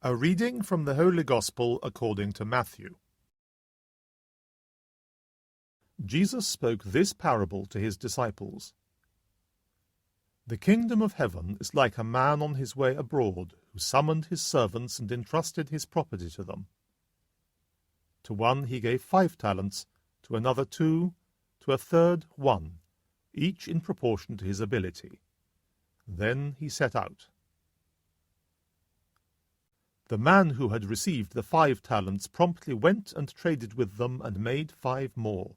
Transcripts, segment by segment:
A reading from the Holy Gospel according to Matthew. Jesus spoke this parable to his disciples. The kingdom of heaven is like a man on his way abroad, who summoned his servants and entrusted his property to them. To one he gave 5 talents, to another 2, to a third 1, each in proportion to his ability. Then he set out. The man who had received the 5 talents promptly went and traded with them and made 5 more.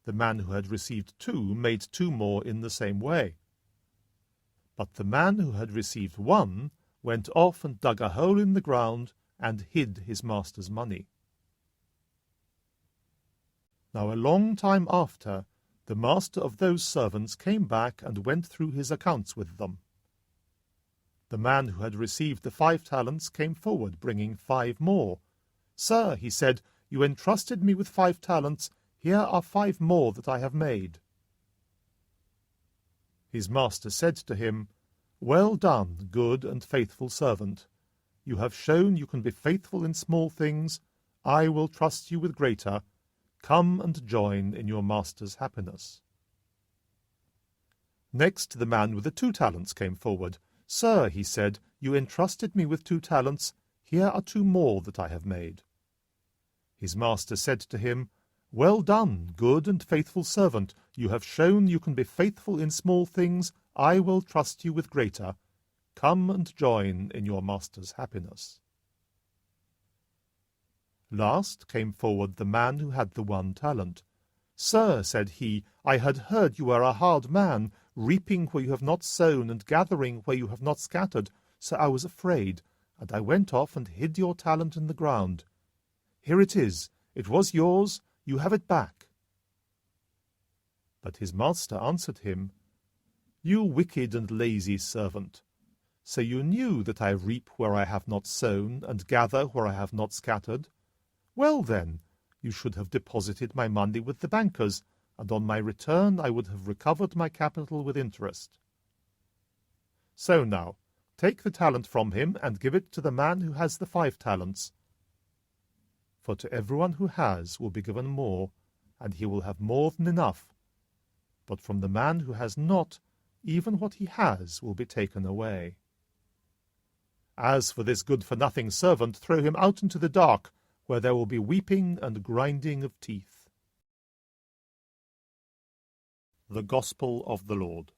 The man who had received 2 made 2 more in the same way. But the man who had received 1 went off and dug a hole in the ground and hid his master's money. Now a long time after, the master of those servants came back and went through his accounts with them. The man who had received the 5 talents came forward, bringing 5 more. "Sir," he said, "you entrusted me with 5 talents. Here are 5 more that I have made." His master said to him, "Well done, good and faithful servant. You have shown you can be faithful in small things. I will trust you with greater. Come and join in your master's happiness." Next, the man with the 2 talents came forward. "Sir," he said, "you entrusted me with 2 talents. Here are 2 more that I have made." His master said to him, "Well done, good and faithful servant. You have shown you can be faithful in small things. I will trust you with greater. Come and join in your master's happiness." Last came forward the man who had the 1 talent. "Sir," said he, "I had heard you are a hard man, reaping where you have not sown and gathering where you have not scattered. So I was afraid, and I went off and hid your talent in the ground. Here it is. It was yours. You have it back." But his master answered him, "You wicked and lazy servant. So you knew that I reap where I have not sown and gather where I have not scattered? Well then, you should have deposited my money with the bankers, and on my return I would have recovered my capital with interest. So now, take the talent from him and give it to the man who has the 5 talents. For to everyone who has will be given more, and he will have more than enough. But from the man who has not, even what he has will be taken away. As for this good-for-nothing servant, throw him out into the dark, where there will be weeping and grinding of teeth." The Gospel of the Lord.